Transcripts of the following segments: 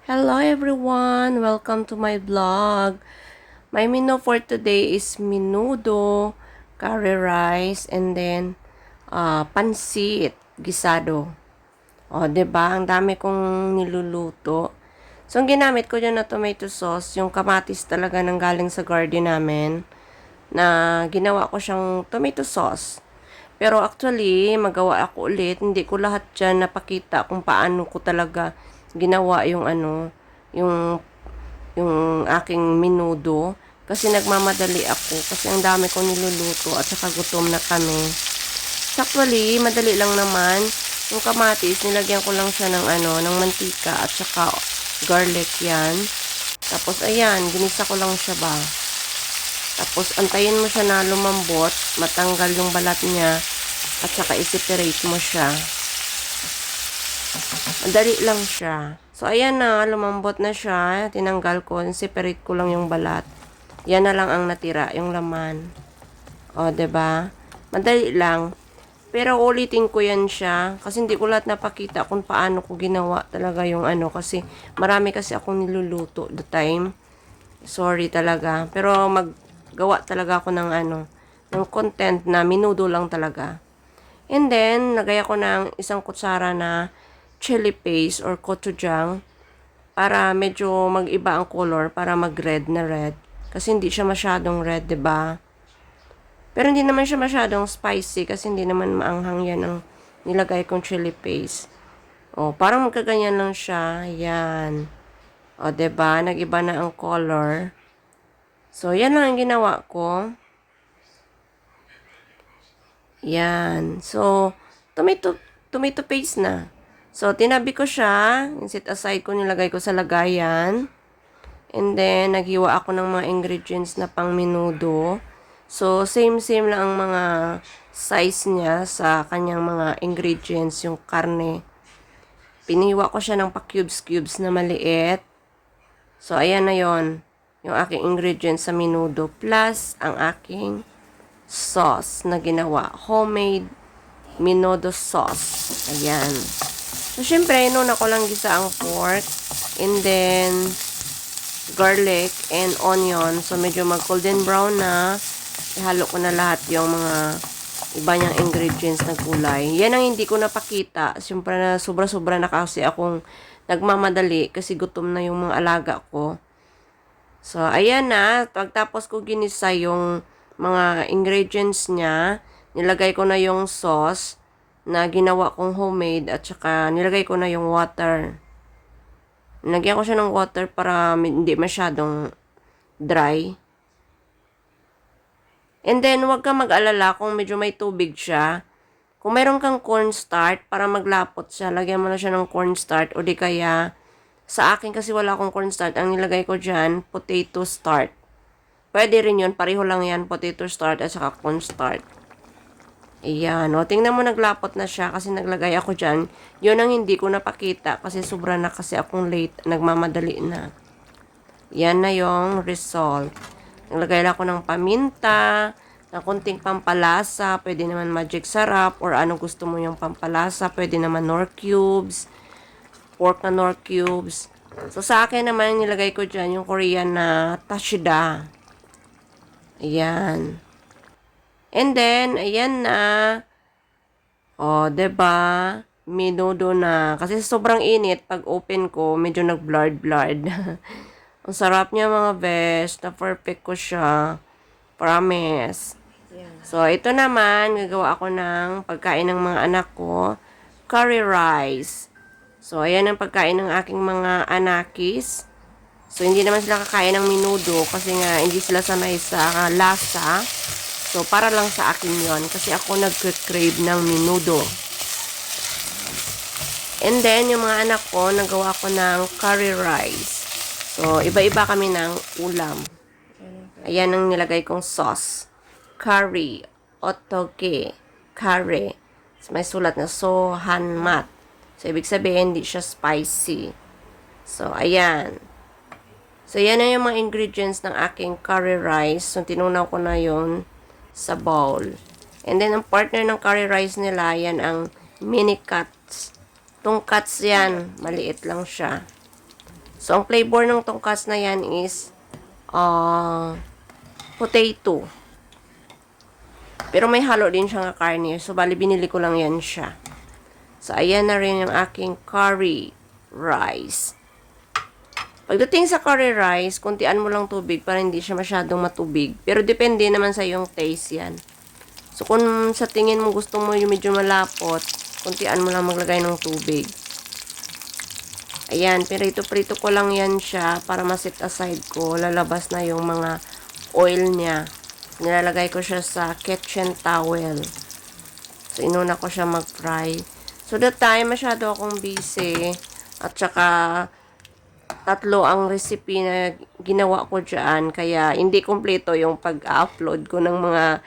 Hello everyone! Welcome to my vlog. My menu for today is menudo, curry rice, and then pansit, gisado. O, 'di ba? Ang dami kong niluluto. So, ang ginamit ko dyan na tomato sauce, yung kamatis talaga nang galing sa garden namin, na ginawa ko siyang tomato sauce. Pero actually, magawa ako ulit. Hindi ko lahat dyan napakita kung paano ko talaga ginawa yung yung, yung aking menudo. Kasi nagmamadali ako. Kasi ang dami kong niluluto at saka gutom na kami. So actually, madali lang naman. Yung kamatis, nilagyan ko lang siya ng mantika at saka garlic yan. Tapos ayan, ginisa ko lang siya ba. Tapos, antayin mo siya na lumambot, matanggal yung balat niya, at saka i-separate mo siya. Madali lang siya. So, ayan na, lumambot na siya. Tinanggal ko, separate ko lang yung balat. Yan na lang ang natira, yung laman. O, 'di ba? Madali lang. Pero ulitin ko yan siya, kasi hindi ko lahat napakita kung paano ko ginawa talaga yung kasi marami kasi akong niluluto the time. Sorry talaga. Pero gawa talaga ako ng content na minudo lang talaga. And then, lagay ako ng isang kutsara na chili paste or gochujang para medyo mag-iba ang color, para mag-red na red. Kasi hindi siya masyadong red, 'di ba? Pero hindi naman siya masyadong spicy kasi hindi naman maanghang yan ang nilagay kong chili paste. O, parang magkaganyan lang siya. Yan. O, 'di ba? Nag-iba na ang color. So, yan lang ang ginawa ko. Yan. So, tomato paste na. So, tinabi ko siya. Set aside ko, nilagay ko sa lagayan. And then, naghiwa ako ng mga ingredients na pang menudo. So, same-same lang ang mga size niya sa kanyang mga ingredients, yung karne. Piniwa ko siya ng pa-cubes-cubes na maliit. So, ayan na yon yung aking ingredients sa menudo. Plus, ang aking sauce na ginawa. Homemade menudo sauce. Ayan. So, syempre, inuna ko lang gisa ang pork. And then, garlic and onion. So, medyo mag-golden brown na. Ihalo ko na lahat yung mga iba niyang ingredients na gulay. Yan ang hindi ko napakita. Siyempre na sobra-sobra na kasi akong nagmamadali kasi gutom na yung mga alaga ko. So, ayan na. Pagtapos ko ginisa yung mga ingredients niya, nilagay ko na yung sauce na ginawa kong homemade at saka nilagay ko na yung water. Nilagyan ko siya ng water para hindi masyadong dry. And then, huwag kang mag-alala kung medyo may tubig siya. Kung meron kang cornstarch, para maglapot siya, lagyan mo na siya ng cornstarch. O di kaya, sa akin kasi wala akong cornstarch. Ang nilagay ko dyan, potato starch. Pwede rin yun. Pareho lang yan, potato starch at saka cornstarch. Ayan. O, tingnan mo naglapot na siya kasi naglagay ako dyan. Yun ang hindi ko napakita kasi sobra na kasi akong late. Nagmamadali na. Yan na yung result. Naglagay lang ako ng paminta, ng konting pampalasa, pwede naman magic sarap, or ano gusto mo yung pampalasa, pwede naman nor cubes, pork na nor cubes. So, sa akin naman, nilagay ko dyan yung Korean na tashida. Ayan. And then, ayan na. O, 'di ba? Menudo na. Kasi sobrang init, pag open ko, medyo nag-blurred. Ang sarap niya mga best. Na-perfect ko siya. Promise. So, ito naman, gagawa ako ng pagkain ng mga anak ko. Curry rice. So, ayan ang pagkain ng aking mga anakis. So, hindi naman sila kakain ng menudo kasi nga hindi sila sanay sa lasa. So, para lang sa akin yon kasi ako nag-crave ng menudo. And then, yung mga anak ko, nagawa ko ng curry rice. So, iba-iba kami ng ulam. Ayan ang nilagay kong sauce. Curry, otoge, curry. So, may sulat na sohanmat. So, ibig sabihin, hindi siya spicy. So, ayan. So, yan na yung mga ingredients ng aking curry rice. So, tinunaw ko na yun sa bowl. And then, ang partner ng curry rice nila, yan ang mini cuts. Itong cuts yan, maliit lang siya. So, ang flavor ng tongkas na yan is potato. Pero may halo din siya nga karne. So, bali, binili ko lang yan siya. So, ayan na rin yung aking curry rice. Pagdating sa curry rice, kuntian mo lang tubig para hindi siya masyadong matubig. Pero depende naman sa yung taste yan. So, kung sa tingin mo gusto mo yung medyo malapot, kuntian mo lang maglagay ng tubig. Ayan, prito-prito ko lang yan siya para ma-set aside ko. Lalabas na yung mga oil niya. Nilalagay ko siya sa kitchen towel. So, inuna ko siya mag-fry. So, that time, masyado akong busy. At saka, tatlo ang recipe na ginawa ko dyan. Kaya, hindi kompleto yung pag-upload ko ng mga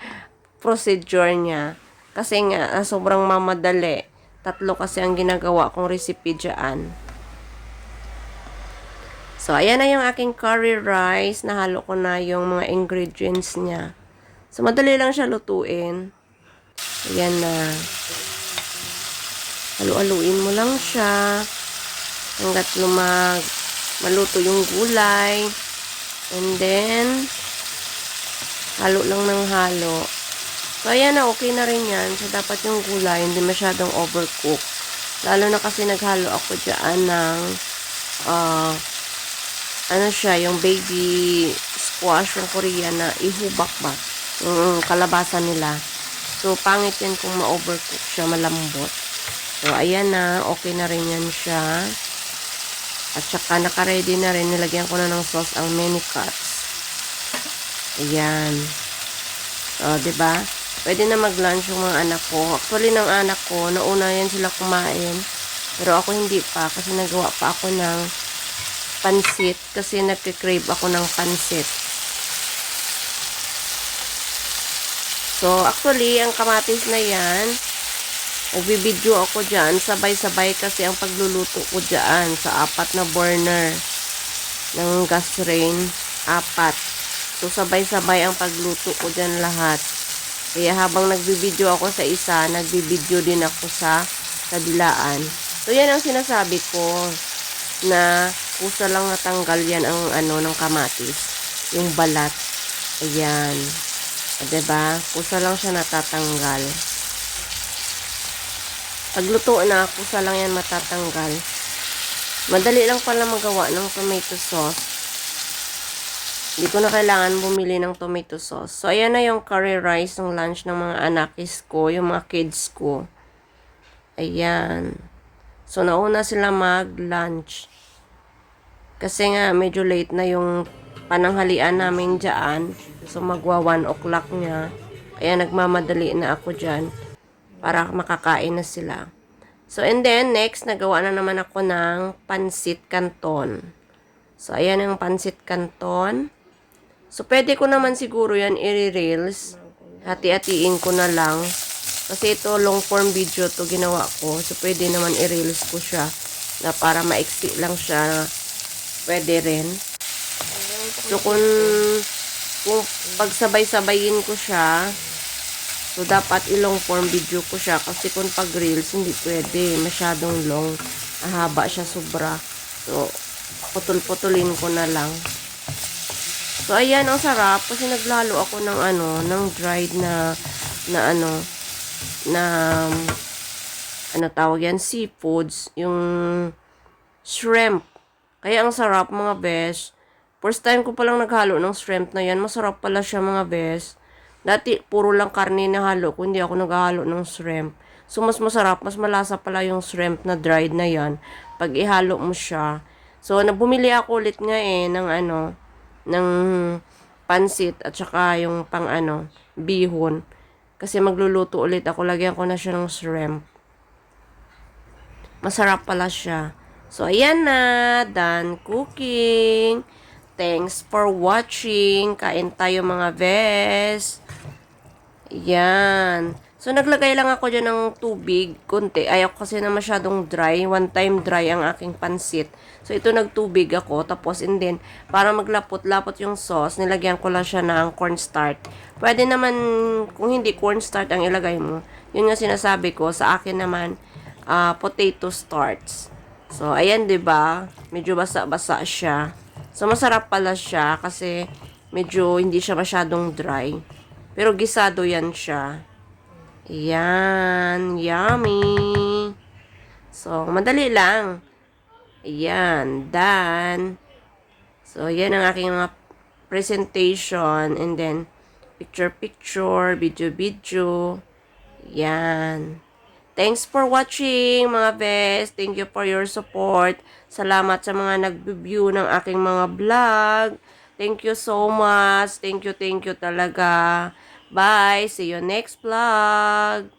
procedure niya. Kasi nga, sobrang mamadali. Tatlo kasi ang ginagawa kong recipe dyan. So, ayan na yung aking curry rice. Nahalo ko na yung mga ingredients niya. So, madali lang siya lutuin. Ayan na. Halu-haluin mo lang siya. Hanggat maluto yung gulay. And then, halo lang ng halo. So, ayan na. Okay na rin yan. So, dapat yung gulay hindi masyadong overcook. Lalo na kasi naghalo ako dyan ng yung baby squash yung Korean na ihubak ba? Yung kalabasa nila. So, pangit yan kung ma-overcook siya, malambot. So, ayan na. Okay na rin yan siya. At saka, naka-ready na rin. Nilagyan ko na ng sauce ang mini cuts. Ayan. So, diba? Pwede na mag-lunch yung mga anak ko. Actually, ng anak ko, nauna yan sila kumain. Pero ako hindi pa. Kasi nagawa pa ako ng pansit. Kasi nagkikrave ako ng pansit. So, actually, ang kamatis na yan, nagbibideo ako dyan, sabay-sabay kasi ang pagluluto ko dyan sa 4 na burner ng gas rain, 4. So, sabay-sabay ang pagluto ko dyan lahat. Kaya habang nagbibideo ako sa isa, nagbibideo din ako sa kabilaan. So, yan ang sinasabi ko na kusa lang natanggal yan ang ng kamatis, yung balat. Ayan. Diba? Kusa lang siya natatanggal. Pagluto na, kusa lang yan matatanggal. Madali lang pala magawa ng tomato sauce. Hindi ko na kailangan bumili ng tomato sauce. So, ayan na yung curry rice ng lunch ng mga anakis ko, yung mga kids ko. Ayan. So, nauna sila mag-lunch. Kasi nga, medyo late na yung pananghalian namin dyan. So, magwa 1 o'clock niya. Kaya nagmamadali na ako dyan para makakain na sila. So, and then, next, nagawa na naman ako ng pansit canton. So, ayan ang pansit canton. So, pwede ko naman siguro yan i-reels. Hati-hatiin ko na lang. Kasi ito, long form video to ginawa ko. So, pwede naman i-reels ko siya. Na para maiksi lang siya. Pwede rin. So, kung pagsabay-sabayin ko siya, so, dapat i-long form video ko siya. Kasi kung pag reels, hindi pwede. Masyadong long. Ahaba siya sobra. So, putol-putulin ko na lang. So, ayan, ang sarap. Kasi naglalo ako ng ng dried na tawag yan, seafoods. Yung shrimp. Kaya ang sarap, mga besh. First time ko palang naghalo ng shrimp na yan. Masarap pala siya, mga besh. Dati, puro lang karne na halo kung hindi ako naghalo ng shrimp. So, mas masarap, mas malasa pala yung shrimp na dried na yan. Pag ihalo mo siya. So, bumili ako ulit nga ng pansit at saka yung bihon. Kasi magluluto ulit ako. Lagyan ko na siya ng shrimp. Masarap pala siya. So, ayan na. Done cooking. Thanks for watching. Kain tayo, mga bes. Ayan. So, naglagay lang ako dyan ng tubig. Kunti. Ayaw kasi na masyadong dry. One time dry ang aking pansit. So, ito nagtubig ako. Tapos, and then, para maglapot-lapot yung sauce, nilagyan ko lang siya ng cornstarch. Pwede naman, kung hindi cornstarch ang ilagay mo, yun nga sinasabi ko. Sa akin naman, potato starch. So, ayan, 'di ba? Medyo basa-basa siya. So, masarap pala siya kasi medyo hindi siya masyadong dry. Pero gisado yan siya. Ayan, yummy. So, madali lang. Ayan, done. So, yan ang aking mga presentation. And then, picture-picture, video-video. Yan. Thanks for watching, mga best. Thank you for your support. Salamat sa mga nag-view ng aking mga vlog. Thank you so much. Thank you talaga. Bye. See you next vlog.